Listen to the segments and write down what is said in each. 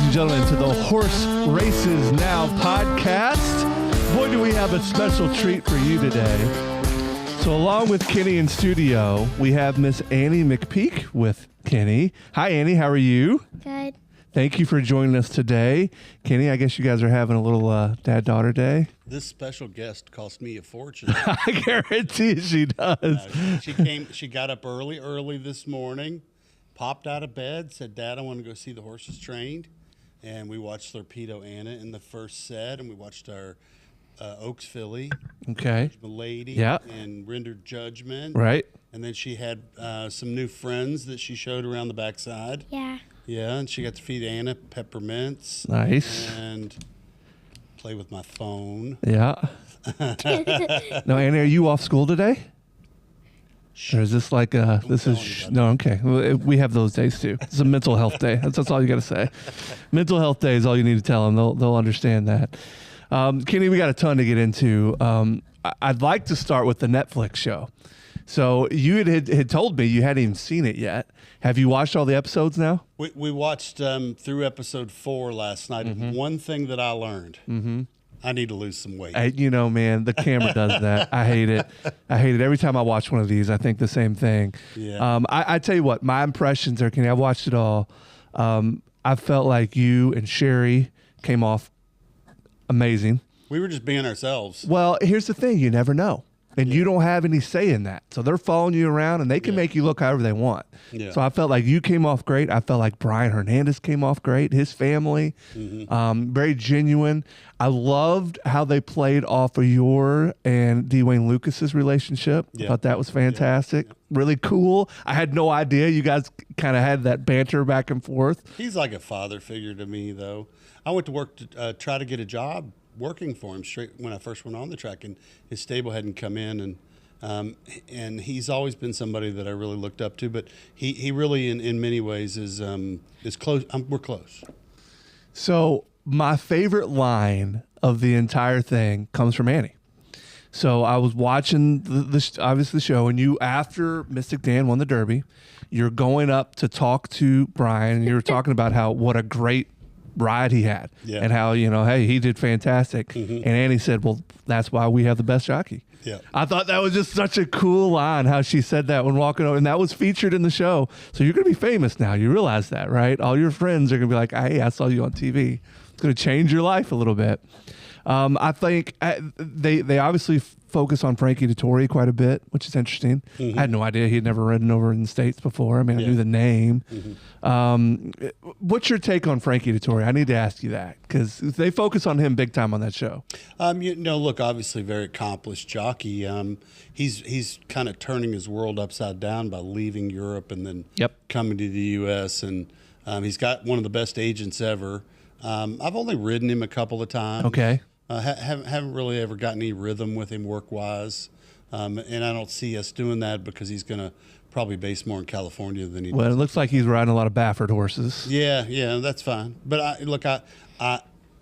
and gentlemen, to the Horse Races Now podcast. Boy, do we have a special treat for you today. So along with Kenny in studio, we have Miss Annie McPeak with Kenny. Hi, Annie. How are you? Good. Thank you for joining us today. Kenny, I guess you guys are having a little dad-daughter day. This special guest cost me a fortune. I guarantee she does. She got up early this morning, popped out of bed, said, "Dad, I want to go see the horses trained." And we watched Torpedo Anna in the first set, and we watched our Oaks filly, Okay. Milady, Yeah. and rendered judgment. Right. And then she had some new friends that she showed around the backside. Yeah. Yeah, and she got to feed Anna peppermints. Nice. And play with my phone. Yeah. No, Annie, are you off school today? Or is this like this tell is anybody. no, okay. Well, we have those days too. It's a mental health day. That's all you got to say. Mental health day is all you need to tell them. They'll understand that. Kenny, we got a ton to get into. I'd like to start with the Netflix show. So you had told me you hadn't even seen it yet. Have you watched all the episodes now? We watched through episode 4 last night. Mm-hmm. One thing that I learned, I need to lose some weight. Man, the camera does that. I hate it. Every time I watch one of these, I think the same thing. Yeah. I tell you what, my impressions are, Kenny, I've watched it all. I felt like you and Sherry came off amazing. We were just being ourselves. Well, here's the thing. You never know. And you don't have any say in that. So they're following you around, and they can make you look however they want. Yeah. So I felt like you came off great. I felt like Brian Hernandez came off great. His family, very genuine. I loved how they played off of your and Dwayne Lucas's relationship. I Yeah. thought that was fantastic. Really cool. I had no idea you guys kind of had that banter back and forth. He's like a father figure to me, though. I went to work to try to get a job working for him straight when I first went on the track, and his stable hadn't come in, and he's always been somebody that I really looked up to. But he really, in many ways, is close. We're close. So my favorite line of the entire thing comes from Annie. So I was watching obviously the show, and you, after Mystic Dan won the Derby, you're going up to talk to Brian, and you're talking about what a great ride he had, Yeah. and how, hey, he did fantastic. And Annie said, well, that's why we have the best jockey. Yeah. I thought that was just such a cool line, how she said that when walking over, and that was featured in the show. So you're going to be famous now. You realize that, right? All your friends are going to be like, hey, I saw you on TV. It's going to change your life a little bit. I think they obviously focus on Frankie Dettori quite a bit, which is interesting. I had no idea he'd never ridden over in the States before. I mean, I knew the name. What's your take on Frankie Dettori? I need to ask you that, because they focus on him big time on that show. Look, obviously very accomplished jockey. He's kind of turning his world upside down by leaving Europe and then coming to the U.S. And he's got one of the best agents ever. I've only ridden him a couple of times. Okay. Haven't really ever gotten any rhythm with him work-wise. And I don't see us doing that because he's going to probably base more in California than he does. Well, it looks like he's riding a lot of Baffert horses. Yeah, that's fine. But I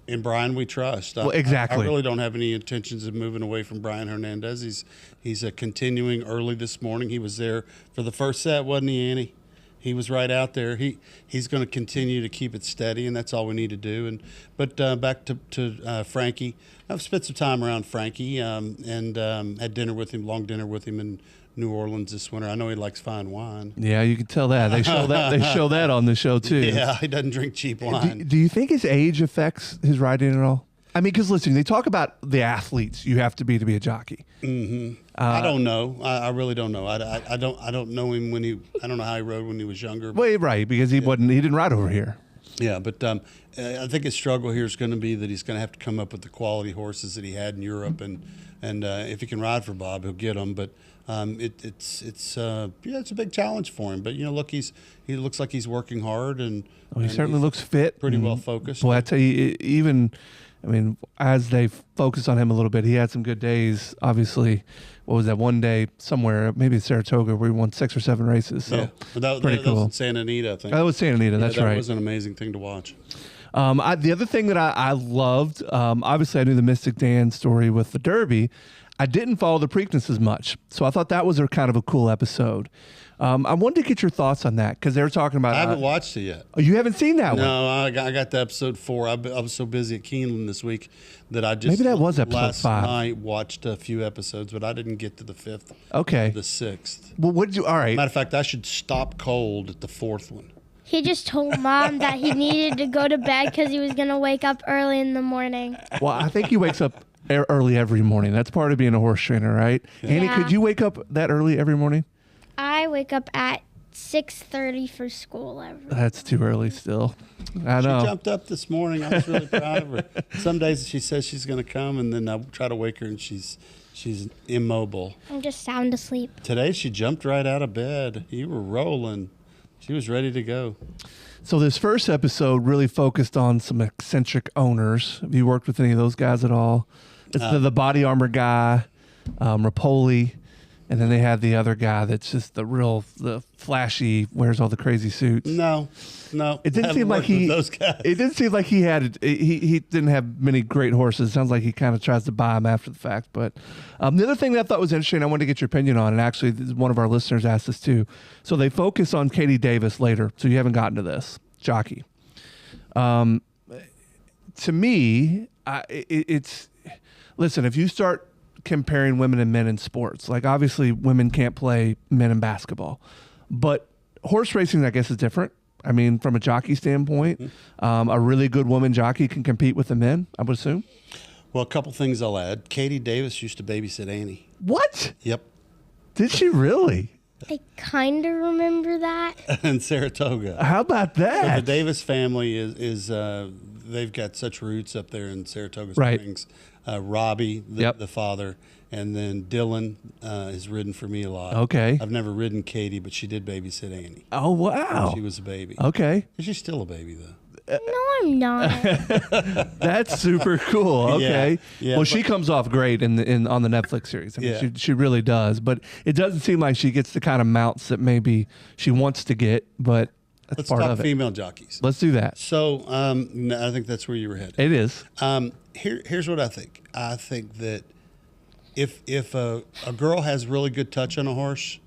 in Brian we trust. Well, exactly. I really don't have any intentions of moving away from Brian Hernandez. He's continuing early this morning. He was there for the first set, wasn't he, Annie? He was right out there. He's going to continue to keep it steady, and that's all we need to do. But back to Frankie. I've spent some time around Frankie and had dinner with him, long dinner with him in New Orleans this winter. I know he likes fine wine. Yeah, you can tell that. They show that. They show that on the show too. Yeah, he doesn't drink cheap wine. Do you think his age affects his riding at all? I mean, because listen, they talk about the athletes you have to be a jockey. I don't know. I really don't know. I don't know him I don't know how he rode when he was younger. Well, right, because he didn't ride over here. Yeah, but I think his struggle here is going to be that he's going to have to come up with the quality horses that he had in Europe, and if he can ride for Bob, he'll get them. But it's a big challenge for him. But look, he looks like he's working hard, and He certainly looks fit, pretty well focused. Boy, I tell you, as they focus on him a little bit, he had some good days. Obviously, what was that one day somewhere, maybe Saratoga, where he won 6 or 7 races. So yeah, but that pretty was cool. in Santa Anita, I think. That was Santa Anita. That's that right. was an amazing thing to watch. The other thing that I loved, obviously I knew the Mystic Dan story with the Derby. I didn't follow the Preakness as much, so I thought that was a kind of a cool episode. I wanted to get your thoughts on that because they were talking about. I haven't watched it yet. Oh, you haven't seen that one? No, I got to episode 4. I was so busy at Keeneland this week that I just Maybe that was episode last 5. night watched a few episodes, but I didn't get to the 5th. Okay. The 6th. Well, what did you? All right. Matter of fact, I should stop cold at the 4th one. He just told Mom that he needed to go to bed because he was going to wake up early in the morning. Well, I think he wakes up early every morning. That's part of being a horse trainer, right? Annie, could you wake up that early every morning? I wake up at 6:30 for school every day. That's too early still. I know. She jumped up this morning. I was really proud of her. Some days she says she's going to come, and then I try to wake her, and she's immobile. I'm just sound asleep. Today she jumped right out of bed. You were rolling. She was ready to go. So this first episode really focused on some eccentric owners. Have you worked with any of those guys at all? It's the body armor guy, Rapoli, and then they had the other guy that's just the flashy, wears all the crazy suits. No. It didn't I seem haven't like worked with he. those guys. It didn't seem like he had. He didn't have many great horses. It sounds like he kind of tries to buy them after the fact. But the other thing that I thought was interesting, I wanted to get your opinion on, and actually one of our listeners asked this too. So they focus on Katie Davis later. So you haven't gotten to this jockey. To me, it's listen. If you start comparing women and men in sports, like obviously women can't play men in basketball, but horse racing, I guess, is different. I mean, from a jockey standpoint, a really good woman jockey can compete with the men, I would assume. Well, a couple things I'll add. Katie Davis used to babysit Annie. What? Yep. Did she really? I kind of remember that. In Saratoga. How about So the that? Davis family is they've got such roots up there in Saratoga Right. Springs. Robbie, Yep. the father, and then Dylan has ridden for me a lot. Okay. I've never ridden Katie, but she did babysit Annie. Oh, wow. She was a baby. Okay. She's still a baby though. No, I'm not. That's super cool. Okay. Yeah, Well, she comes off great on the Netflix series. I mean, Yeah. she really does. But it doesn't seem like she gets the kind of mounts that maybe she wants to get, but that's Let's part talk of it. female jockeys. Let's do that. So I think that's where you were headed. It is. Here's what I think. I think that if a girl has really good touch on a horse,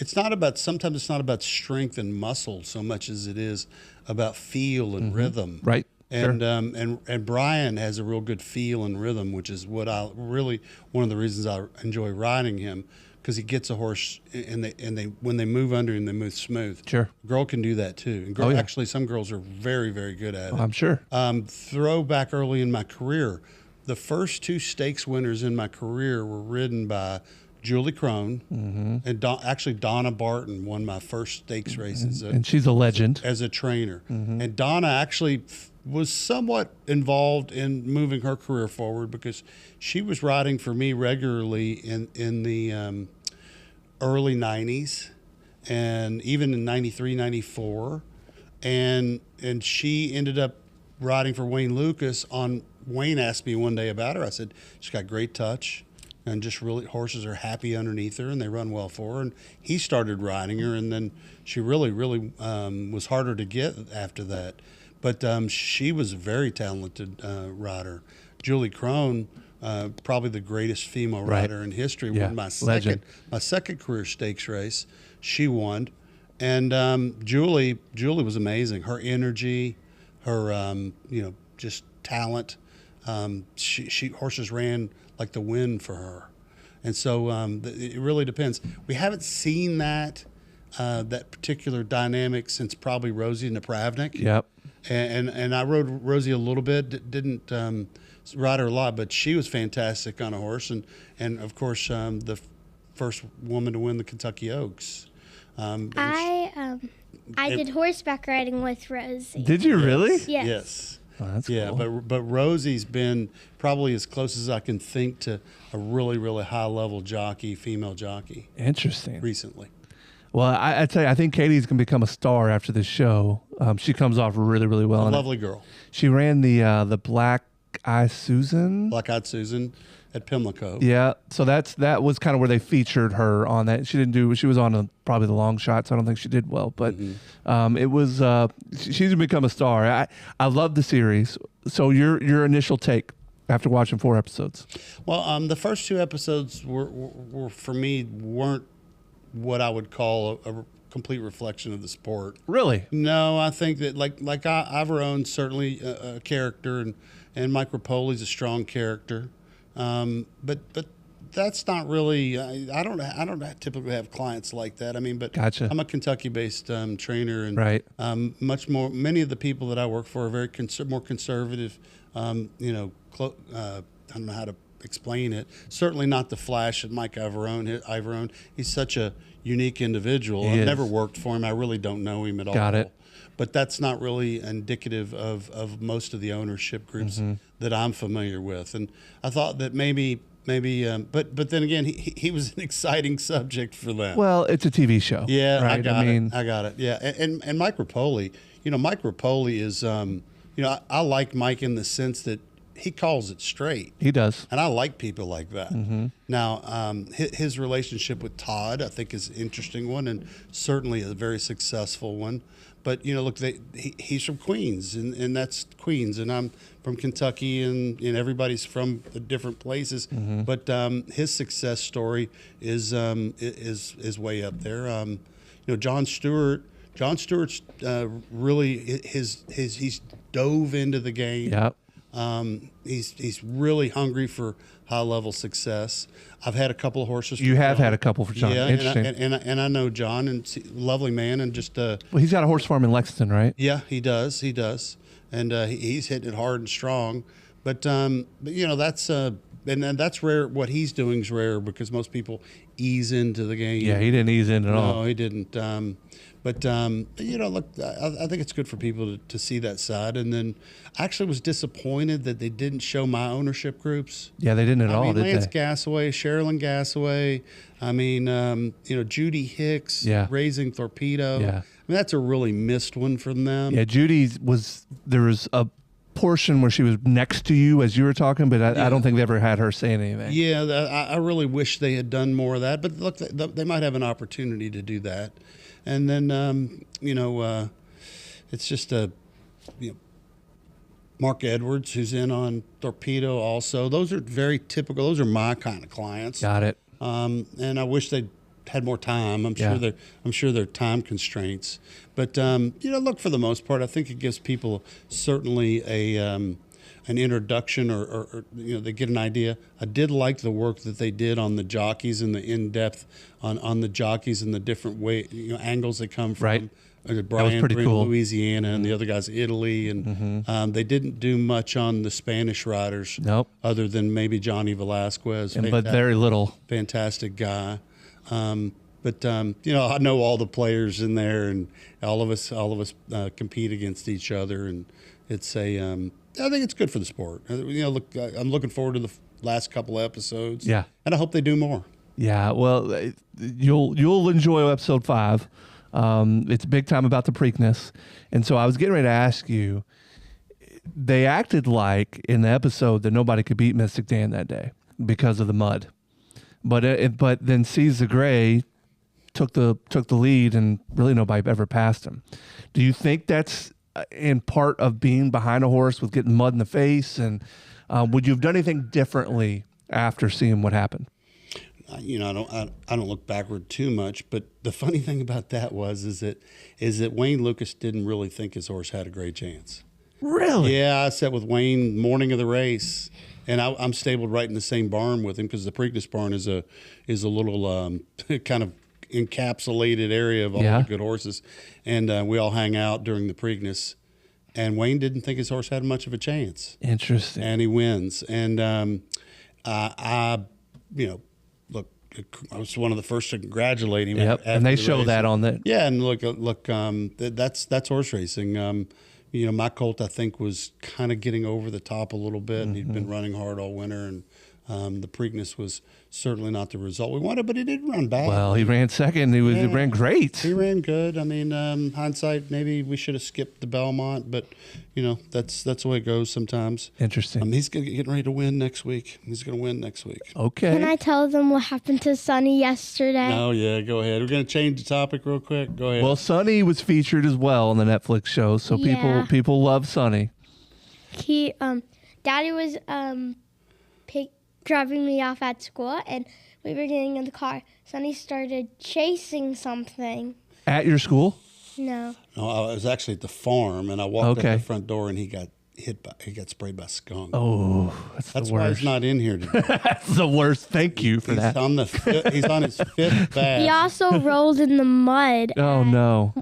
sometimes it's not about strength and muscle so much as it is about feel and rhythm. Right. And Sure. and Brian has a real good feel and rhythm, which is one of the reasons I enjoy riding him, because he gets a horse and they when they move under him, they move smooth. Sure. Girl can do that too. And Oh, yeah. actually some girls are very, very good at it. I'm sure. Throw back early in my career, the first 2 stakes winners in my career were ridden by Julie Crone and actually Donna Barton won my first stakes race And she's a legend. as a trainer. And Donna actually was somewhat involved in moving her career forward because she was riding for me regularly in the early 90s and even in 93, 94. And she ended up riding for Wayne Lucas Wayne asked me one day about her. I said, she's got great touch and just really horses are happy underneath her and they run well for her. And he started riding her, and then she really, really was harder to get after that. But she was a very talented rider. Julie Crone, probably the greatest female Right. rider in history, Yeah, won my legend. second career stakes race. She won. And Julie was amazing. Her energy, her just talent. She horses ran like the wind for her, and so it really depends. We haven't seen that particular dynamic since probably Rosie Napravnik. Yep. And I rode Rosie a little bit, didn't ride her a lot, but she was fantastic on a horse, and of course the first woman to win the Kentucky Oaks. I did horseback riding with Rosie. Did you really? Yes. Yes. Oh, that's Yeah, cool. but Rosie's been probably as close as I can think to a really, really high level jockey, female jockey, Interesting. recently. Well, I tell you, I think Katie's going to become a star after this show. She comes off really, really well. A in it. lovely girl, She ran the Black Eye Susan. Black Eyed Susan. at Pimlico. Yeah, so that was kind of where they featured her on that. She didn't do. She was on probably the long shots. I don't think she did well, but it was. She's become a star. I love the series. So your initial take after watching 4 episodes? Well, the first 2 episodes were for me weren't what I would call a complete reflection of the sport. Really? No, I think that like Ivarone's certainly a character, and Mike Rapoli's a strong character, but that's not really. I don't typically have clients like that. I mean, but Gotcha. I'm a Kentucky-based trainer, and Right. much more. Many of the people that I work for are very more conservative. I don't know how to explain it. Certainly not the flash of Mike Ivarone. He's such a unique individual. He I've is. never worked for him. I really don't know him at all. Got it. But that's not really indicative of most of the ownership groups that I'm familiar with. And I thought that maybe, but then again, he was an exciting subject for them. Well, it's a TV show. Yeah, right? I got it. Yeah, and Mike Rapoli, Mike Rapoli is, I like Mike in the sense that he calls it straight. He does. And I like people like that. Now, his relationship with Todd, I think, is an interesting one, and certainly a very successful one. But look, he's from Queens, and that's Queens, and I'm from Kentucky, and everybody's from different places. But his success story is way up there. Jon Stewart. Jon Stewart's really he's dove into the game. Yep. He's really hungry for high level success. I've had a couple of horses. You have had a couple for John. Yeah, Interesting. and I know John, and lovely man, and just well, he's got a horse farm in Lexington, right? yeah, he does, and he's hitting it hard and strong. But that's and that's rare. What he's doing is rare because most people ease into the game. Yeah, he didn't ease in at all. No, he didn't. Look, I think it's good for people to see that side. And then I actually was disappointed that they didn't show my ownership groups. Yeah, they didn't at all, did Lance they? Gassaway, Sherilyn Gassaway. Judy Hicks, Yeah. Raising Torpedo. Yeah. That's a really missed one from them. Yeah, Judy there was a portion where she was next to you as you were talking, but I don't think they ever had her saying anything. Yeah, I really wish they had done more of that. But look, they might have an opportunity to do that. And then, it's just Mark Edwards, who's in on Torpedo also. Those are very typical. Those are my kind of clients. Got it. And I wish they had more time. I'm sure they're time constraints. But look, for the most part, I think it gives people certainly an introduction, or they get an idea. I did like the work that they did on the jockeys and the in-depth on the jockeys and the different angles they come from. Right. Brian pretty cool. Louisiana, and the other guys Italy, and they didn't do much on the Spanish riders. Nope. Other than maybe Johnny Velasquez, But very little. fantastic guy. But I know all the players in there, and all of us compete against each other, and it's I think it's good for the sport. Look, I'm looking forward to the last couple of episodes. Yeah. And I hope they do more. Yeah, well, you'll enjoy episode 5. It's big time about the Preakness. And so I was getting ready to ask you, they acted like in the episode that nobody could beat Mystic Dan that day because of the mud. But then Seize the Gray took the lead, and really nobody ever passed him. Do you think that's in part of being behind a horse with getting mud in the face? And would you have done anything differently after seeing what happened? I don't look backward too much, but the funny thing about that is that Wayne Lucas didn't really think his horse had a great chance. Really? Yeah, I sat with Wayne morning of the race, and I'm stabled right in the same barn with him, because the Preakness barn is a little kind of encapsulated area of all the good horses, and we all hang out during the Preakness. And Wayne didn't think his horse had much of a chance. Interesting. And he wins. And look, I was one of the first to congratulate him. Yep. After And they the show race. that on the. Yeah, and look, that's horse racing. My colt, I think, was kind of getting over the top a little bit. He'd been running hard all winter, and The Preakness was certainly not the result we wanted, but he didn't run bad. Well, he ran second. He ran great. He ran good. I mean, hindsight, maybe we should have skipped the Belmont, but that's the way it goes sometimes. Interesting. He's getting ready to win next week. He's going to win next week. Okay. Can I tell them what happened to Sonny yesterday? Oh yeah, go ahead. We're going to change the topic real quick. Go ahead. Well, Sonny was featured as well on the Netflix show, so Yeah. people love Sonny. He Daddy was driving me off at school, and we were getting in the car. Sonny started chasing something. At your school? No. No, I was actually at the farm, and I walked Okay. out the front door, and he got sprayed by a skunk. Oh, that's That's the why worst. he's not in here today. That's the worst. Thank you for He's that. he's on his fifth bath. He also rolled in the mud. Oh no.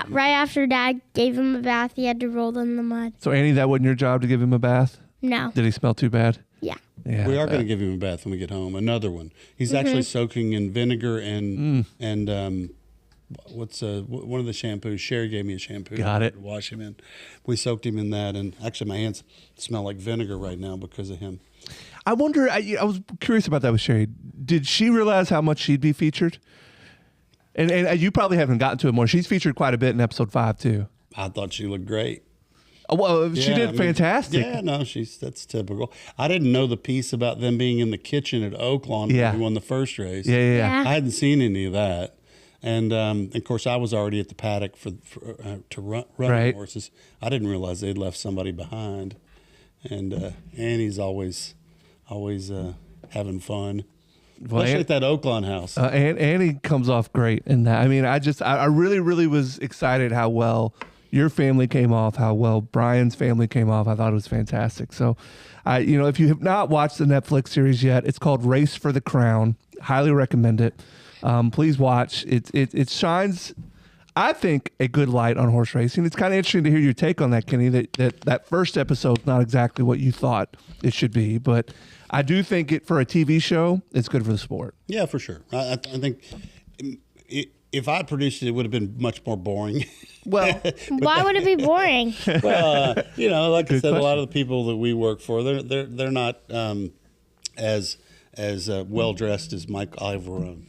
Right after Dad gave him a bath, he had to roll in the mud. So Annie, that wasn't your job to give him a bath? No. Did he smell too bad? Yeah. Yeah. We are going to give him a bath when we get home. Another one. He's actually soaking in vinegar and what's one of the shampoos. Sherry gave me a shampoo. Got it. To wash him in. We soaked him in that, and actually my hands smell like vinegar right now because of him. I wonder. I was curious about that with Sherry. Did she realize how much she'd be featured? And you probably haven't gotten to it more. She's featured quite a bit in episode 5 too. I thought she looked great. Oh, well, she Yeah, did I mean, fantastic. Yeah, no, that's typical. I didn't know the piece about them being in the kitchen at Oaklawn Yeah. when we won the first race. Yeah. Yeah. I hadn't seen any of that. And of course, I was already at the paddock to run Right. horses. I didn't realize they'd left somebody behind. And Annie's always having fun, Well, especially at that Oaklawn house. And Annie comes off great in that. I mean, I really, really was excited how well your family came off, how well Brian's family came off. I thought it was fantastic. So, if you have not watched the Netflix series yet, it's called Race for the Crown. Highly recommend it. Please watch. It shines, I think, a good light on horse racing. It's kind of interesting to hear your take on that, Kenny. That first episode's not exactly what you thought it should be, but I do think for a TV show, it's good for the sport. Yeah, for sure. I think if I produced it, it would have been much more boring. Well, Why would it be boring? Well, like I said, question. a lot of the people that we work for, they're not as well dressed as Mike Ivorone.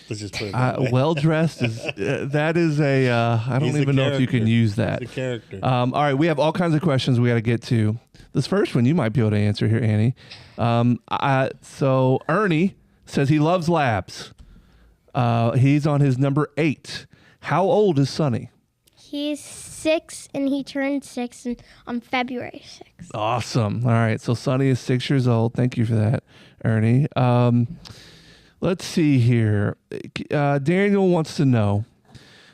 Let's just put it that way. well dressed is that is a I don't He's a even know if you can character. use that. He's a character. All right, we have all kinds of questions we got to get to. This first one you might be able to answer here, Annie. So Ernie says he loves labs. He's on his number 8. How old is Sonny? He's 6, and he turned 6 on February 6th. Awesome. All right, so Sonny is 6 years old. Thank you for that, Ernie. Let's see here. Daniel wants to know,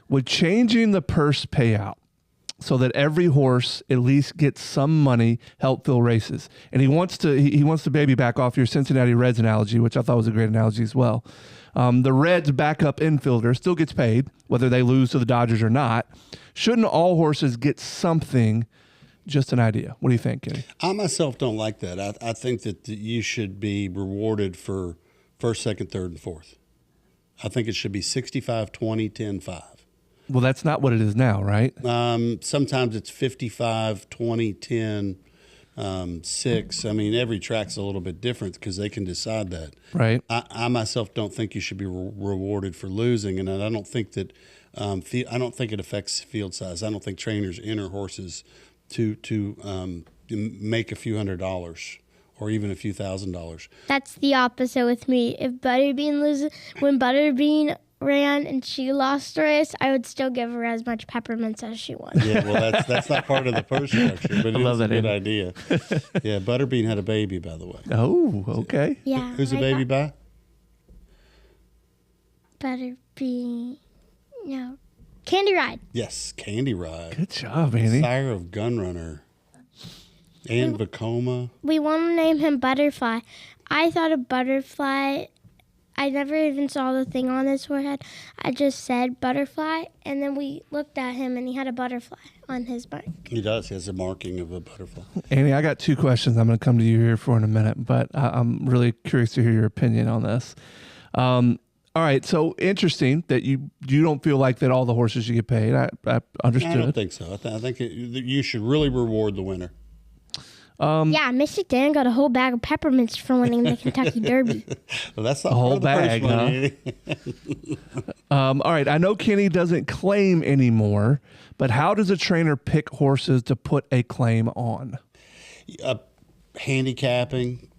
would changing the purse payout so that every horse at least gets some money help fill races? And he wants to baby back off your Cincinnati Reds analogy, which I thought was a great analogy as well. The Reds backup infielder still gets paid, whether they lose to the Dodgers or not. Shouldn't all horses get something? Just an idea. What do you think, Kenny? I myself don't like that. I think that you should be rewarded for first, second, third, and fourth. I think it should be 65, 20, 10, 5. Well, that's not what it is now, right? Sometimes it's 55, 20, 10, 6. I mean, every track's a little bit different because they can decide that. Right. I myself don't think you should be rewarded for losing, and I don't think that I don't think it affects field size. I don't think trainers enter horses to make a few $100s or even a few $1,000s. That's the opposite with me. If when Butterbean ran and she lost the race, I would still give her as much peppermints as she won. Yeah, well, that's not part of the purse structure, but love it's a that, good Andy. idea. Yeah, Butterbean had a baby, by the way. Oh, okay. Yeah. Who's the baby by? Butterbean. No. Candy Ride. Yes, Candy Ride. Good job, Annie. Sire of Gunrunner. And Vacoma. We want to name him Butterfly. I thought of Butterfly. I never even saw the thing on his forehead. I just said Butterfly, and then we looked at him, and he had a butterfly on his back. He does. He has a marking of a butterfly. Annie, I got 2 questions I'm going to come to you here for in a minute, but I'm really curious to hear your opinion on this. All right, so interesting that you don't feel like that all the horses should get paid. I understood. I don't think so. I think you should really reward the winner. Yeah, Mystic Dan got a whole bag of peppermints for winning the Kentucky Derby. Well, that's not A whole part of the bag, purse money. All right. I know Kenny doesn't claim anymore, but how does a trainer pick horses to put a claim on? Handicapping,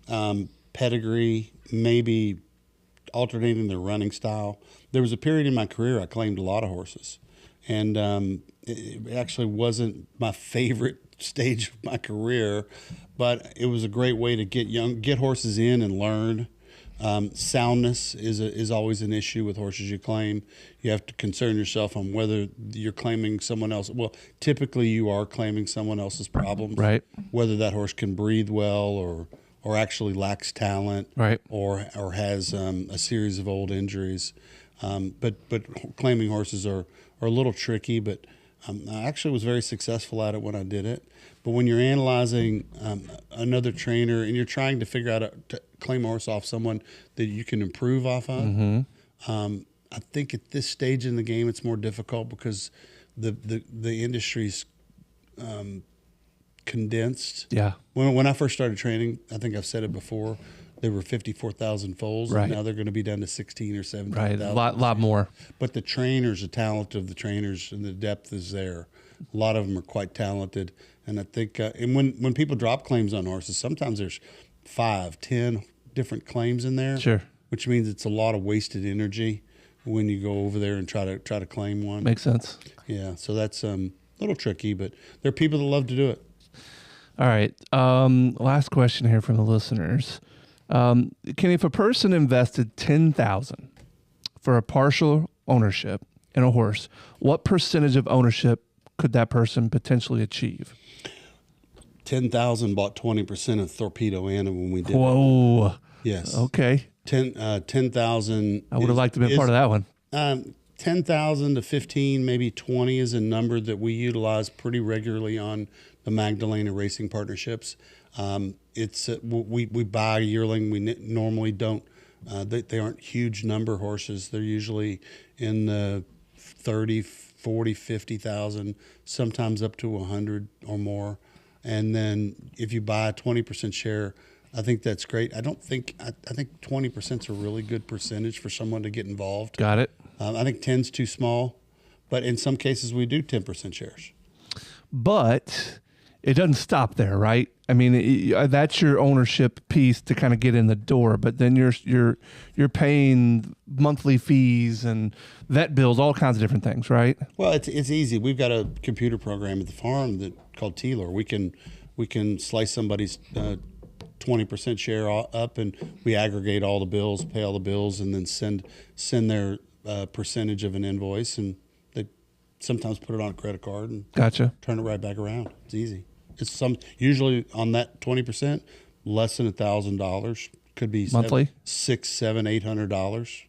pedigree, maybe alternating their running style. There was a period in my career I claimed a lot of horses, and it actually wasn't my favorite stage of my career, but it was a great way to get horses in and learn. Soundness is always an issue with horses you claim. You have to concern yourself on whether you're claiming someone else. Well, typically you are claiming someone else's problems, Right. Whether that horse can breathe well or actually lacks talent, Right. or has a series of old injuries. But claiming horses are a little tricky. But I actually was very successful at it when I did it. But when you're analyzing another trainer and you're trying to figure out to claim a horse off someone that you can improve off of, I think at this stage in the game it's more difficult because the industry's condensed. Yeah. When I first started training, I think I've said it before, there were 54,000 foals, Right. and now they're going to be down to 16 or 17,000. Right. Lot more. But the trainers, the talent of the trainers and the depth is there. A lot of them are quite talented. And I think, and when people drop claims on horses, sometimes there's 5, 10 different claims in there. Sure. Which means it's a lot of wasted energy when you go over there and try to claim one. Makes sense. Yeah. So that's a little tricky, but there are people that love to do it. All right. Last question here from the listeners. Kenny, if a person invested $10,000 for a partial ownership in a horse, what percentage of ownership could that person potentially achieve? 10,000 bought 20% of Torpedo Anna when we did it. Whoa. Yes. Okay. 10,000. I would have liked to be part of that one. 10,000 to 15, maybe 20 is a number that we utilize pretty regularly on the Magdalena Racing Partnerships. It's we buy a yearling. We normally don't. They aren't huge number horses. They're usually in the 30, 40, 50,000, sometimes up to 100 or more. And then if you buy a 20% share, I think that's great. I think 20% is a really good percentage for someone to get involved. Got it. I think 10's too small, but in some cases we do 10% shares. But it doesn't stop there, right? I mean, that's your ownership piece to kind of get in the door, but then you're paying monthly fees and vet bills, all kinds of different things, right? Well, it's easy. We've got a computer program at the farm called Teeler. We can slice somebody's 20% share up, and we aggregate all the bills, pay all the bills, and then send their percentage of an invoice, and they sometimes put it on a credit card and Gotcha. turn it right back around. It's easy. It's usually on that 20%, less than $1,000. Could be Monthly? $600, $700,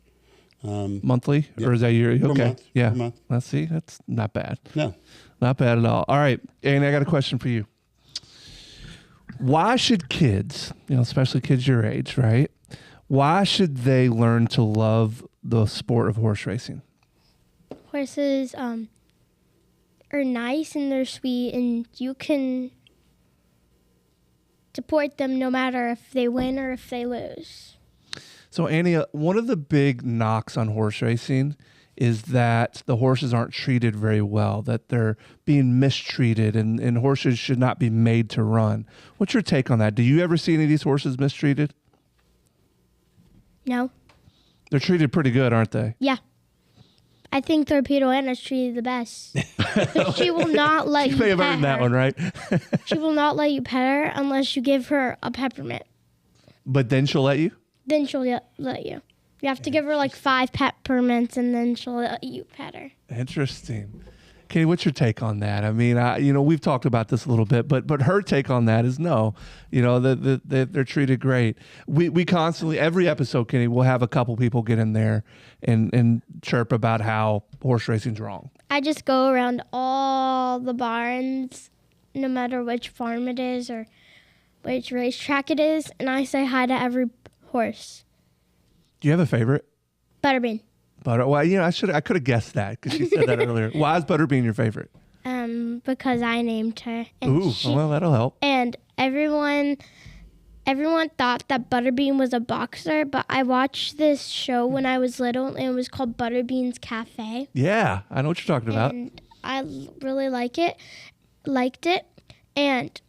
$800. Monthly? Yeah. Or is that yearly? Per Okay. month. Yeah. Per month. Let's see. That's not bad. No. Not bad at all. All right. And I got a question for you. Why should kids, especially kids your age, right? Why should they learn to love the sport of horse racing? Horses are nice and they're sweet, and you can support them no matter if they win or if they lose. So, Annie, one of the big knocks on horse racing is that the horses aren't treated very well, that they're being mistreated, and horses should not be made to run. What's your take on that? Do you ever see any of these horses mistreated? No? They're treated pretty good, aren't they? Yeah. I think Torpedo Anna's treated the best. She will not let you You may have pet earned that her. one, right? She will not let you pet her unless you give her a peppermint. But then she'll let you? Then she'll let you. You have to give her like 5 peppermints, and then she'll let you pet her. Interesting. Kenny, what's your take on that? I mean, we've talked about this a little bit, but her take on that is no. They're treated great. We constantly, every episode, Kenny, we'll have a couple people get in there and chirp about how horse racing's wrong. I just go around all the barns, no matter which farm it is or which racetrack it is, and I say hi to every horse. Do you have a favorite? Butterbean. Well, I could have guessed that because she said that earlier. Why is Butterbean your favorite? because I named her. And Ooh, well, that'll help. And everyone thought that Butterbean was a boxer, but I watched this show when I was little, and it was called Butterbean's Cafe. Yeah, I know what you're talking about. And I really liked it. And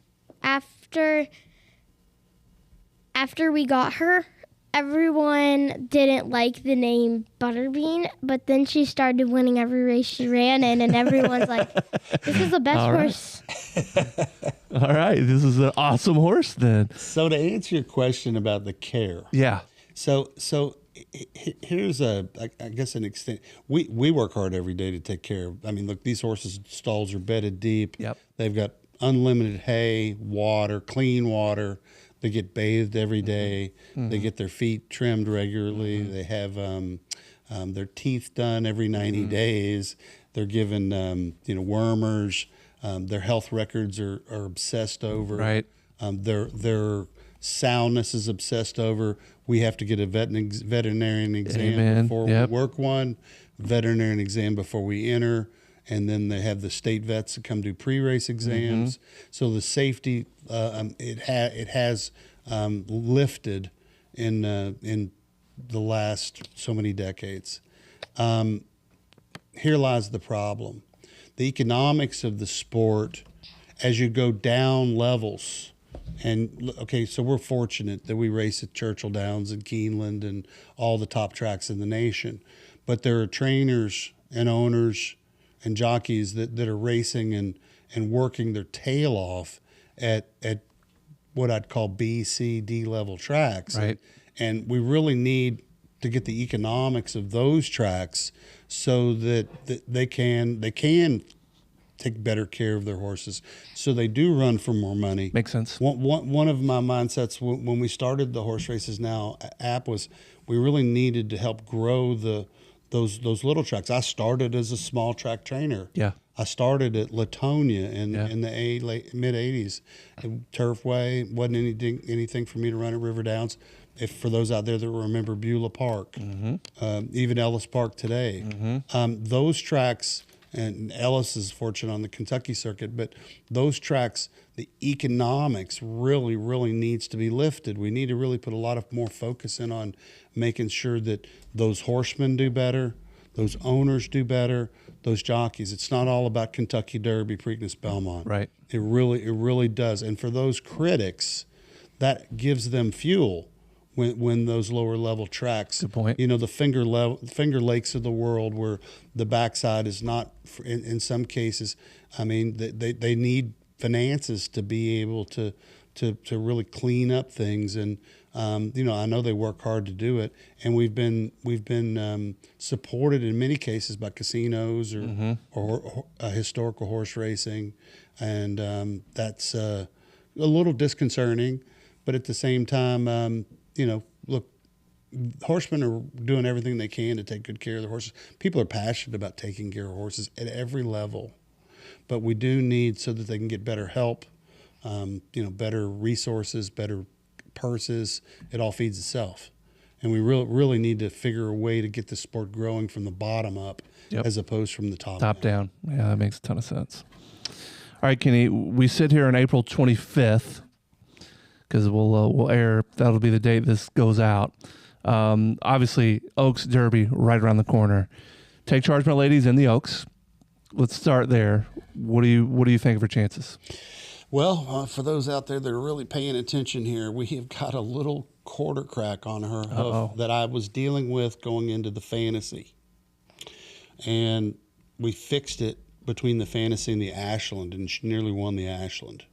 after we got her, everyone didn't like the name Butterbean, but then she started winning every race she ran in, and everyone's like, this is the best All right. horse. All right, this is an awesome horse then. So to answer your question about the care, Yeah. so here's I guess an extent. We work hard every day to take care of. I mean, look, these horses' stalls are bedded deep. Yep. They've got unlimited hay, water, clean water. They get bathed every day. They get their feet trimmed regularly. They have their teeth done every 90 days. They're given wormers. Their health records are obsessed over. Right. Their soundness is obsessed over. We have to get a veterinarian exam Amen. before Yep. we work one, veterinarian exam before we enter, and then they have the state vets that come do pre-race exams. So the safety it has lifted in the last so many decades. Here lies the problem. The economics of the sport, as you go down levels, and okay, so we're fortunate that we race at Churchill Downs and Keeneland and all the top tracks in the nation. But there are trainers and owners and jockeys that are racing and working their tail off at what I'd call B, C, D level tracks. Right. And we really need to get the economics of those tracks so that they can take better care of their horses, so they do run for more money. Makes sense. One of my mindsets when we started the Horse Races Now app was we really needed to help grow those little tracks. I started as a small track trainer. Yeah. I started at Latonia in the mid '80s. Turfway wasn't anything for me to run at River Downs. If for those out there that remember Beulah Park, even Ellis Park today, those tracks. And Ellis is fortunate on the Kentucky circuit, but those tracks, the economics really, really needs to be lifted. We need to really put a lot of more focus in on making sure that those horsemen do better, those owners do better, those jockeys. It's not all about Kentucky Derby, Preakness, Belmont. Right. It really does. And for those critics, that gives them fuel when those lower level tracks. Good point. You know, the Finger Lakes of the world, where the backside is not, in some cases, I mean, they need finances to be able to really clean up things. And I know they work hard to do it, and we've been supported in many cases by casinos or historical horse racing, and that's a little disconcerting, but at the same time, look, horsemen are doing everything they can to take good care of their horses. People are passionate about taking care of horses at every level, but we do need so that they can get better help, better resources, better purses. It all feeds itself. And we really need to figure a way to get the sport growing from the bottom up as opposed from the top down. Yeah, that makes a ton of sense. All right, Kenny, we sit here on April 25th because we'll air. That'll be the date this goes out. Obviously, Oaks Derby right around the corner. Take charge, my ladies, in the Oaks. Let's start there. What do you think of her chances? Well, for those out there that are really paying attention here, we have got a little quarter crack on her hoof that I was dealing with going into the Fantasy. And we fixed it between the Fantasy and the Ashland, and she nearly won the Ashland.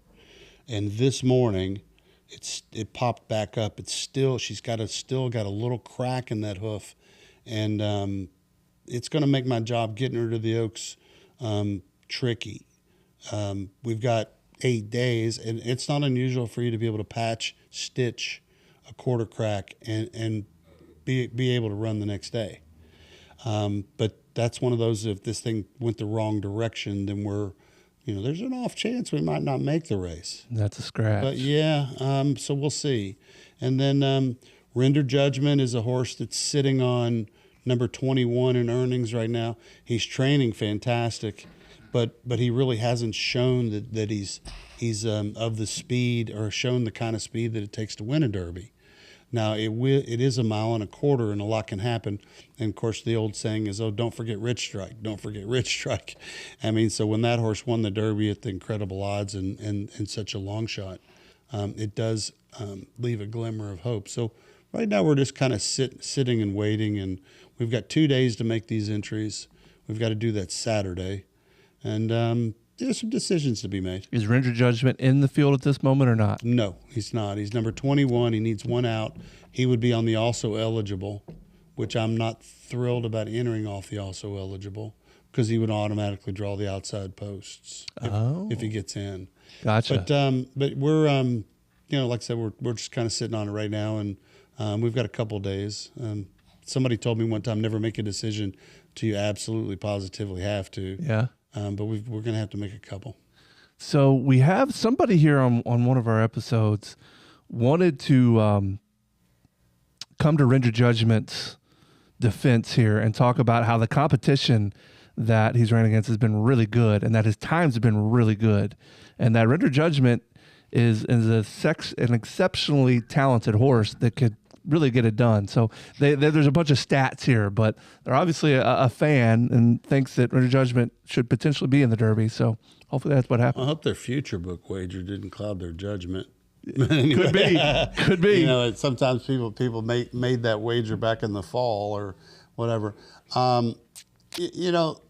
And this morning, it popped back up. She's still got a little crack in that hoof, and it's going to make my job getting her to the Oaks tricky. We've got 8 days, and it's not unusual for you to be able to patch, stitch a quarter crack, and be able to run the next day. But that's one of those, if this thing went the wrong direction, then there's an off chance we might not make the race. That's a scratch. But so we'll see. And then Render Judgment is a horse that's sitting on number 21 in earnings right now. He's training fantastic, but he really hasn't shown that he's of the speed or shown the kind of speed that it takes to win a Derby. Now it is a mile and a quarter, and a lot can happen. And of course, the old saying is, "Oh, don't forget Rich Strike. Don't forget Rich Strike." I mean, so when that horse won the Derby at the incredible odds and such a long shot, it does leave a glimmer of hope. So right now we're just kind of sitting and waiting, and we've got 2 days to make these entries. We've got to do that Saturday, and there's some decisions to be made. Is Render Judgment in the field at this moment or not? No, he's not. He's number 21. He needs one out. He would be on the also eligible, which I'm not thrilled about entering off the also eligible because he would automatically draw the outside posts if he gets in. Gotcha. But we're like I said, we're just kind of sitting on it right now, and we've got a couple days. Somebody told me one time, never make a decision till you absolutely positively have to. Yeah. But we're going to have to make a couple. So we have somebody here on one of our episodes wanted to come to Render Judgment's defense here and talk about how the competition that he's ran against has been really good and that his times have been really good and that Render Judgment is an exceptionally talented horse that could really get it done. So there's a bunch of stats here, but they're obviously a fan and thinks that Render Judgment should potentially be in the Derby. So hopefully that's what happens. I hope their future book wager didn't cloud their judgment. Could be. You know, sometimes people made that wager back in the fall or whatever. You know,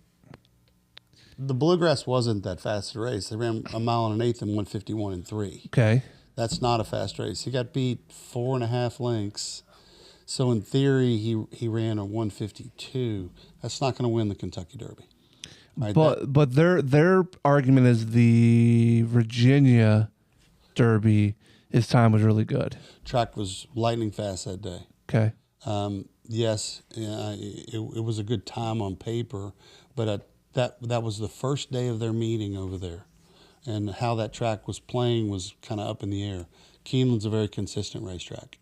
the Bluegrass wasn't that fast a race. They ran a mile and an eighth in 1:51.3. Okay. That's not a fast race. He got beat 4.5 lengths. So in theory, he ran a 1:52. That's not going to win the Kentucky Derby. Right? But their argument is the Virginia Derby, his time was really good. Track was lightning fast that day. Okay. Yes, it was a good time on paper, but that was the first day of their meeting over there. And how that track was playing was kind of up in the air. Keeneland's a very consistent racetrack.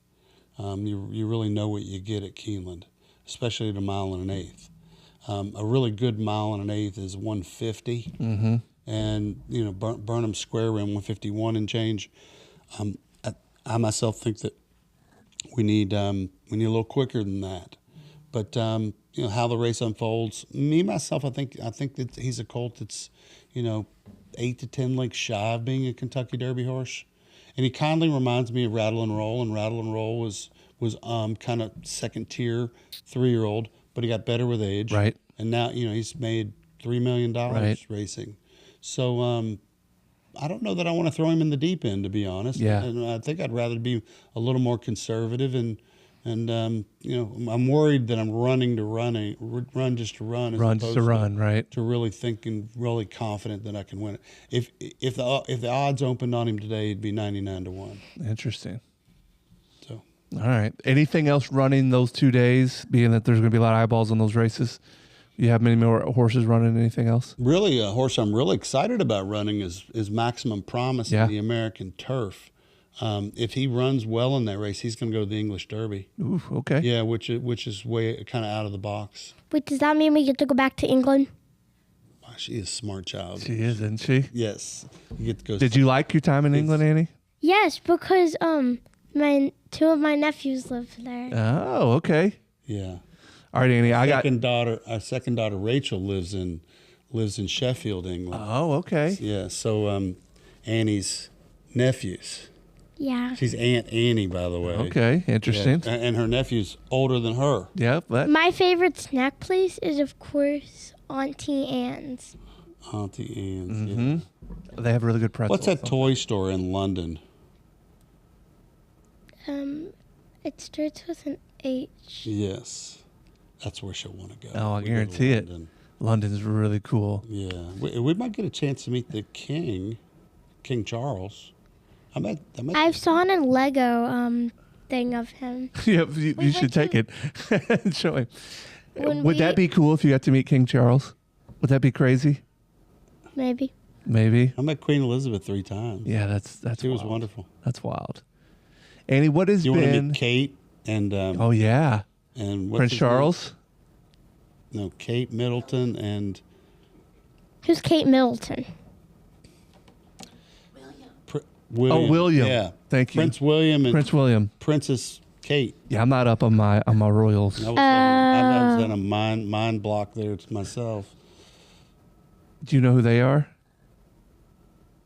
You really know what you get at Keeneland, especially at a mile and an eighth. A really good mile and an eighth is 150. Mm-hmm. And, you know, Burnham Square ran 151 and change. I myself think that we need a little quicker than that. But, you know, how the race unfolds, myself, I think that he's a colt that's, you know, 8 to 10 lengths shy of being a Kentucky Derby horse. And he kindly reminds me of Rattle and Roll, and Rattle and Roll was kind of second tier 3-year-old, but he got better with age. Right. And now, you know, he's made $3 million racing. So I don't know that I want to throw him in the deep end, to be honest. Yeah. And I think I'd rather be a little more conservative and you know, I'm worried that I'm run just to run, as opposed to run, right? To really thinking, really confident that I can win it. If the odds opened on him today, it'd be 99 to 1. Interesting. So, all right. Anything else running those 2 days? Being that there's going to be a lot of eyeballs on those races, you have many more horses running. Anything else? Really, a horse I'm really excited about running is Maximum Promise in the American Turf. If he runs well in that race, he's going to go to the English Derby. Ooh, okay. Yeah, which is way kind of out of the box. Wait, does that mean we get to go back to England? Wow, she is a smart child. She is, isn't she? Yes, you get to go. Did you like your time in England, Annie? Yes, because two of my nephews live there. Oh, okay. Yeah. All right, Annie. Our second daughter Rachel lives in Sheffield, England. Oh, okay. Yeah. So Annie's nephews. Yeah. She's Aunt Annie, by the way. Okay, interesting. Yeah. And her nephew's older than her. Yeah, but My favorite snack place is, of course, Auntie Anne's. Auntie Anne's. mm-hmm. Yeah. They have really good pretzels. What's that toy store in London? It starts with an H. Yes. That's where she'll want to go. Oh, I We go to guarantee it. London. London's really cool. Yeah. We might get a chance to meet the King Charles. I've saw a Lego thing of him. Yeah, you should take it and show him. When Would that be cool if you got to meet King Charles? Would that be crazy? Maybe. Maybe. I met Queen Elizabeth 3 times. Yeah, that's She was wild. wonderful. That's wild. Annie, what has You want to been? meet Kate and Oh yeah, and what's Prince his name? Charles. No, Kate Middleton and Who's Kate Middleton? William. Oh, William. Yeah. Thank you. Prince William and Prince William. Princess Kate. Yeah, I'm not up on my royals. I was done a mind block there to myself. Do you know who they are?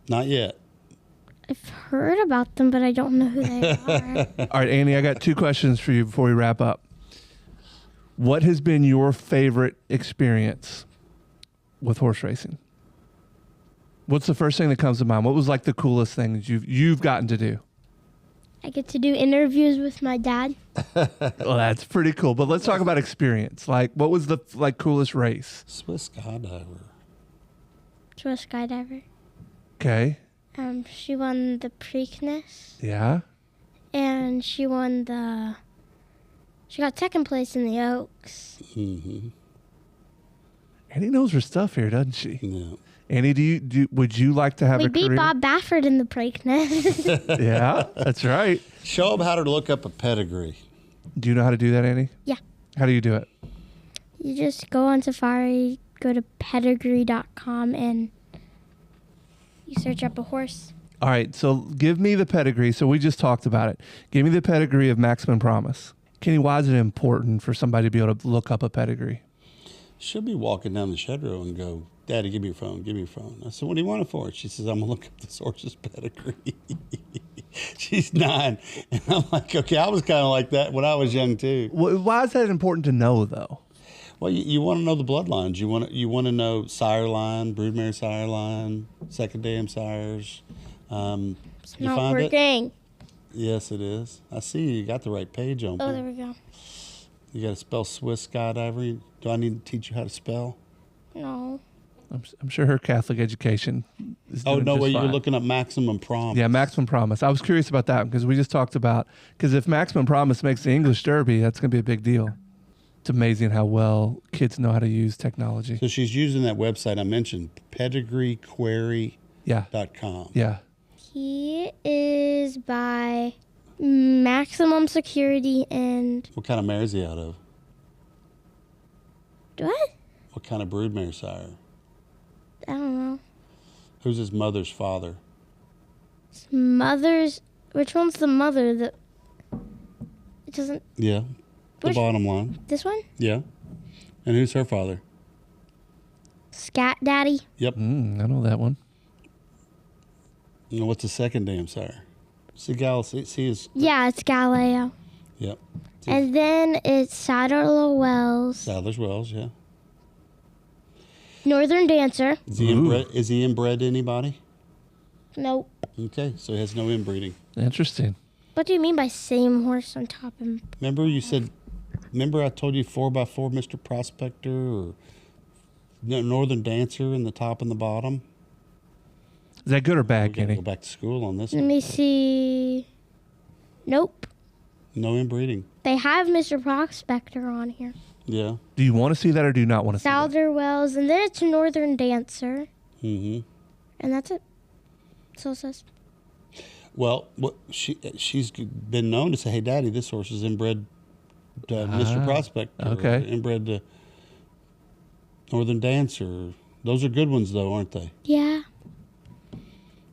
Not yet. I've heard about them, but I don't know who they are. All right, Annie, I got 2 questions for you before we wrap up. What has been your favorite experience with horse racing? What's the first thing that comes to mind? What was like the coolest thing that you've gotten to do? I get to do interviews with my dad. Well, that's pretty cool. But let's talk about experience. Like, what was the coolest race? Swiss skydiver. To a skydiver. Okay. She won the Preakness, Yeah. and she got second place in the Oaks. Mm-hmm. Annie knows her stuff here, doesn't she? Yeah. Annie, would you like to have We a beat career? Bob Baffert in the Preakness. Yeah, that's right. Show them how to look up a pedigree. Do you know how to do that, Annie? Yeah. How do you do it? You just go on Safari, go to pedigree.com, and you search up a horse. All right, so give me the pedigree. So we just talked about it. Give me the pedigree of Maximum Promise. Kenny, why is it important for somebody to be able to look up a pedigree? She'll be walking down the shed row and go, "Daddy, give me your phone. Give me your phone." I said, "What do you want it for?" She says, "I'm going to look up this horse's pedigree." She's 9. And I'm like, okay, I was kind of like that when I was young, too. Why is that important to know, though? Well, you want to know the bloodlines. You want to know sire line, broodmare sire line, second dam sires. It's you not find it? working. Yes, it is. I see you got the right page on. Oh, there we go. You got to spell Swiss skydiver. Do I need to teach you how to spell? No. I'm sure her Catholic education is Oh, doing no just way. You're fine. looking up Maximum Promise. Yeah, Maximum Promise. I was curious about that because we just talked about, because if Maximum Promise makes the English Derby, that's going to be a big deal. It's amazing how well kids know how to use technology. So she's using that website I mentioned, pedigreequery.com. Yeah. Yeah. He is by Maximum Security and What kind of mare is he out of? what? What kind of broodmare sire? I don't know. Who's his mother's father? Mother's. Which one's the mother? It doesn't. Yeah, the Which- bottom line. This one? Yeah. And who's her father? Scat Daddy. Yep. I know that one. And what's the second dam sire? See his. Yeah, it's Galileo. Yep. And then it's Sadler's Wells, Sadler's Wells, yeah. Northern Dancer. Is he inbred to anybody? Nope. Okay, so he has no inbreeding. Interesting. What do you mean by same horse on top of him? Remember I told you 4x4 Mr. Prospector or Northern Dancer in the top and the bottom? Is that good or We bad, got to Kenny? go back to school on this Let one. me see. Nope. No inbreeding. They have Mr. Prospector on here. Yeah. Do you want to see that or do you not want to see that? Sadler's Wells, and then it's Northern Dancer, Mm-hmm. and that's it. So it says. Well, she's been known to say, "Hey, Daddy, this horse is inbred to Mr. Prospector. okay. Or inbred to Northern Dancer." Those are good ones, though, aren't they? Yeah.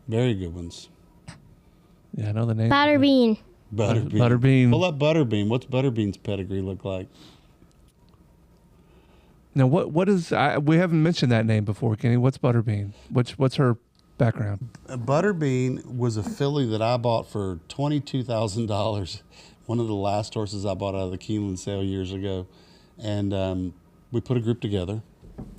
Very good ones. Yeah, I know the name. Butterbean. Butterbean. Butterbean. Pull up Butterbean. What's Butterbean's pedigree look like? Now, what is? We haven't mentioned that name before, Kenny. What's Butterbean? What's her background? Butterbean was a filly that I bought for $22,000. One of the last horses I bought out of the Keeneland sale years ago, and we put a group together.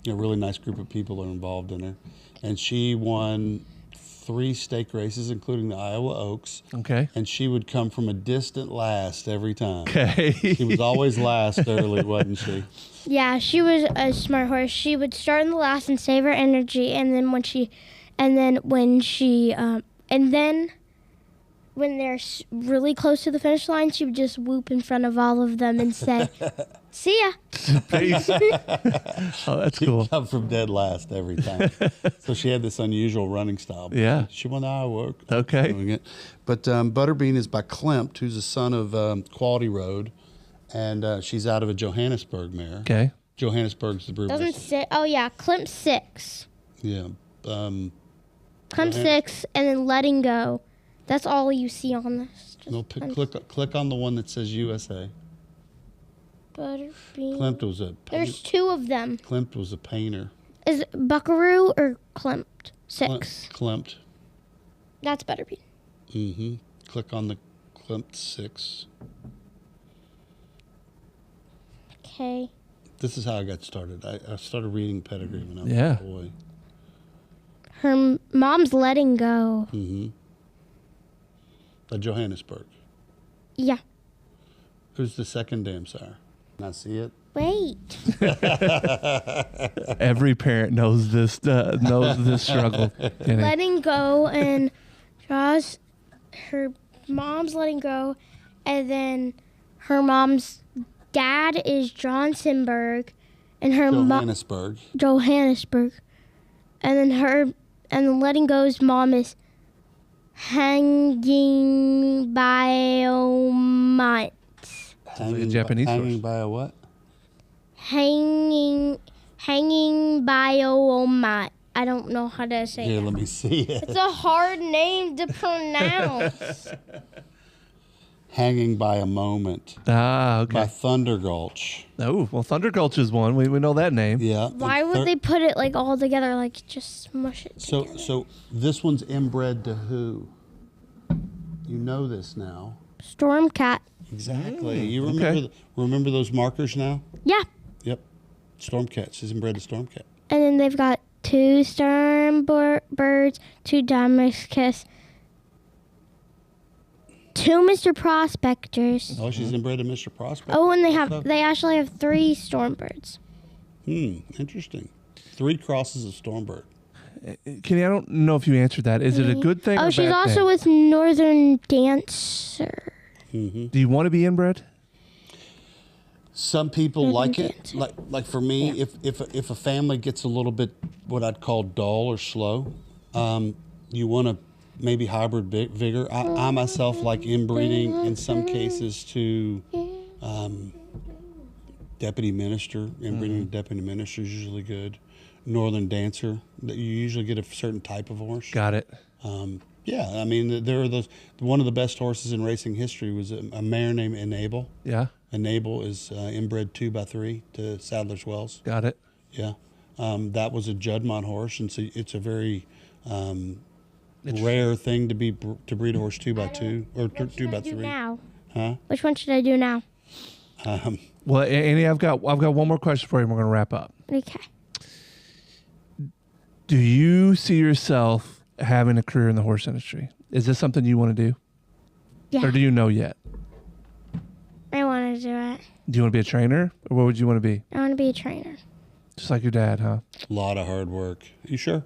A really nice group of people are involved in her, and she won 3 stake races, including the Iowa Oaks. Okay. And she would come from a distant last every time. Okay. She was always last early, wasn't she? Yeah, she was a smart horse. She would start in the last and save her energy, and then when they're really close to the finish line, she would just whoop in front of all of them and say, "See ya." Peace. Oh, that's cool. Come from dead last every time. So she had this unusual running style. Yeah. She won the Iowa Oaks. Okay. Doing it. But Butterbean is by Klimt, who's a son of Quality Road, and she's out of a Johannesburg mare. Okay. Johannesburg's the brewer. Doesn't say. Oh yeah, Klimt 6. Yeah. Climb 6 and then letting go. That's all you see on this. Just No, click on the one that says USA. Butterbean. Klimt was a There's 2 of them. Klimt was a painter. Is it Buckaroo or Klimt? 6. Klimt. That's Butterbean. Mm-hmm. Click on the Klimt 6. Okay. This is how I got started. I started reading Pedigree when I was Yeah. a boy. Her mom's letting go. Mm-hmm. Johannesburg. Yeah. Who's the second damn sire? Can I see it? Wait. Every parent knows this struggle. Kenny. Letting go and draws her mom's letting go, and then her mom's dad is Johnsonburg, and her Johannesburg. Johannesburg, and then letting go's mom is hanging by a like a Japanese hanging horse. by a what? hanging by a I don't know how to say Here, it. let me see it. It's a hard name to pronounce. Hanging by a Moment Ah, by okay. Thunder Gulch. Oh, well, Thunder Gulch is one. We know that name. Yeah. Why would they put it like all together, like just smush it together? So this one's inbred to who? You know this now. Stormcat. Exactly. You okay. remember those markers now? Yeah. Yep. Stormcat. She's inbred to Stormcat. And then they've got 2 birds, 2 Damascus, 2 Mr. Prospectors. Oh, she's inbred to Mr. Prospect. Oh, and they actually have 3 Stormbirds. Interesting. 3 crosses of Stormbird. Kenny, I don't know if you answered that. Is it a good thing or Oh, a she's bad also thing? with Northern Dancer. Mm-hmm. Do you want to be inbred? Some people like it. Dancing. Like for me, if a family gets a little bit what I'd call dull or slow, you want to maybe hybrid vigor. I myself like inbreeding in some cases to deputy minister. Inbreeding to deputy minister is usually good. Northern Dancer, that you usually get a certain type of horse. Got it. Yeah, I mean there are those. One of the best horses in racing history was a mare named Enable. Yeah, Enable is inbred 2x3 to Sadler's Wells. got it. Yeah, that was a Juddmonte horse, and so it's a very rare thing to breed a horse 2x2 or What should I do 2x3. now? Huh? Which one should I do now? Well, Annie, I've got one more question for you, and we're going to wrap up. Okay. Do you see yourself having a career in the horse industry? Is this something you want to do? Yeah. Or do you know yet? I want to do it. Do you want to be a trainer? Or what would you want to be? I want to be a trainer. Just like your dad, huh? A lot of hard work. You sure?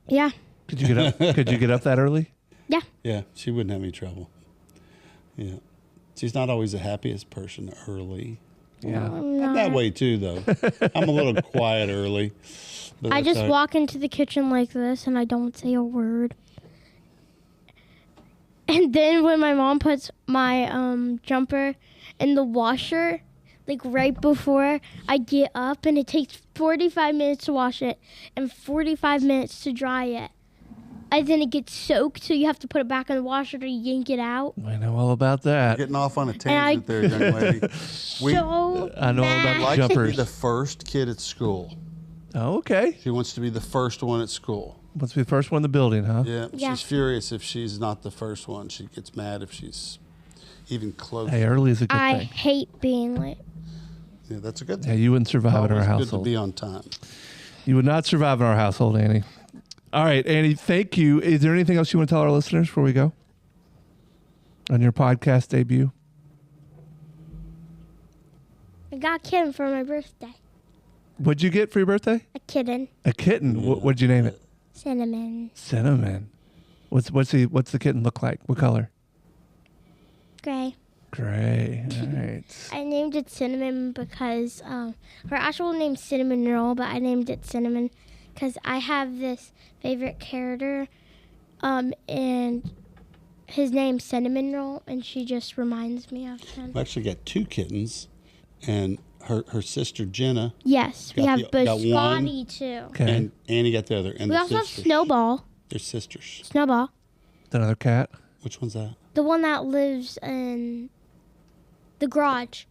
Yeah. Could you get up? Could you get up that early? Yeah. Yeah, she wouldn't have any trouble. Yeah, she's not always the happiest person early. Yeah. I'm I'm not. that way too, though. I'm a little quiet early. But I that's just all right. walk into the kitchen like this and I don't say a word. And then when my mom puts my jumper in the washer, like right before I get up, and it takes 45 minutes to wash it and 45 minutes to dry it. And then it gets soaked, so you have to put it back in the washer to yank it out. I know all about that. Getting off on a tangent there, young lady. So I know all mad. about Like to be jumpers. the first kid at school. Oh, okay. She wants to be the first one at school. Wants to be the first one in the building, huh? Yeah, Yeah. she's furious if she's not the first one. She gets mad if she's even close. Hey, early is a good I thing. hate being late. Yeah, that's a good Yeah, thing. you wouldn't survive in our Always good to household. be on time. You would not survive in our household, Annie. All right, Annie, thank you. Is there anything else you want to tell our listeners before we go? On your podcast debut? I got a kitten for my birthday. What'd you get for your birthday? A kitten. A kitten. What'd you name it? Cinnamon. Cinnamon. What's the kitten look like? What color? Gray. Gray. All right. I named it Cinnamon because her actual name's Cinnamon Roll, but I named it Cinnamon because I have this favorite character, and his name's Cinnamon Roll, and she just reminds me of him. I've actually got 2 kittens, and her sister Jenna, Yes, we Got have got one. Biscotti too. Okay. and Annie got the other. And We they're also have sisters. Snowball. They're sisters. Snowball, Another cat. Which one's that? the one that lives in the garage.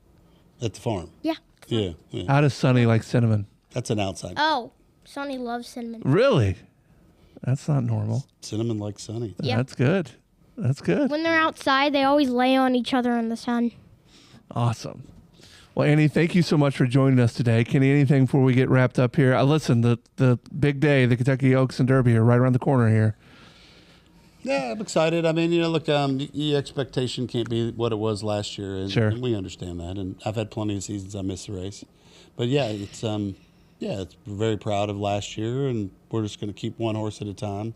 At the farm. Yeah. Yeah. How does Sunny like cinnamon? That's an outside. Oh, Sonny loves cinnamon. Really? That's not normal. Cinnamon like Sunny. Yeah. That's good. That's good. When they're outside, they always lay on each other in the sun. Awesome. Well, Annie, thank you so much for joining us today. Kenny, anything before we get wrapped up here? Listen, the big day, the Kentucky Oaks and Derby are right around the corner here. Yeah, I'm excited. I mean, look, the expectation can't be what it was last year, and, Sure. and we understand that. And I've had plenty of seasons I missed the race, but yeah, it's very proud of last year, and we're just going to keep one horse at a time.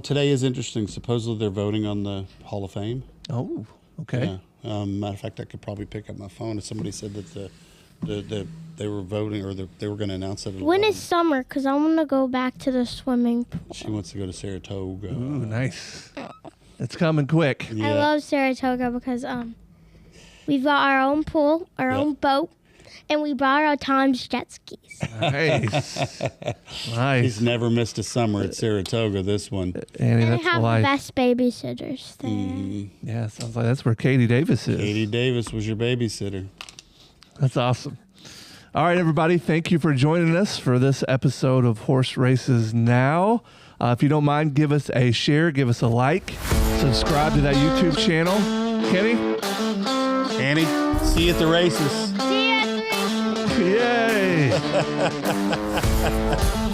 Today is interesting. Supposedly they're voting on the Hall of Fame. Oh, okay. Yeah. Matter of fact, I could probably pick up my phone if somebody said that they were voting or they were going to announce it. At When 11. is summer? Because I want to go back to the swimming pool. She wants to go to Saratoga. Ooh, nice. It's coming quick. Yeah. I love Saratoga because we've got our own pool, our Yeah. own boat, and we brought our Tom's jet skis. Nice. Nice. He's never missed a summer at Saratoga. This one. Annie, And I that's the have the life. best babysitters there. Yeah, sounds like that's where Katie Davis is. Katie Davis was your babysitter. That's awesome. All right, everybody. Thank you for joining us for this episode of Horse Races Now. If you don't mind, give us a share, give us a like, subscribe to that YouTube channel. Kenny? Annie, see you at the races. See you at the Yay!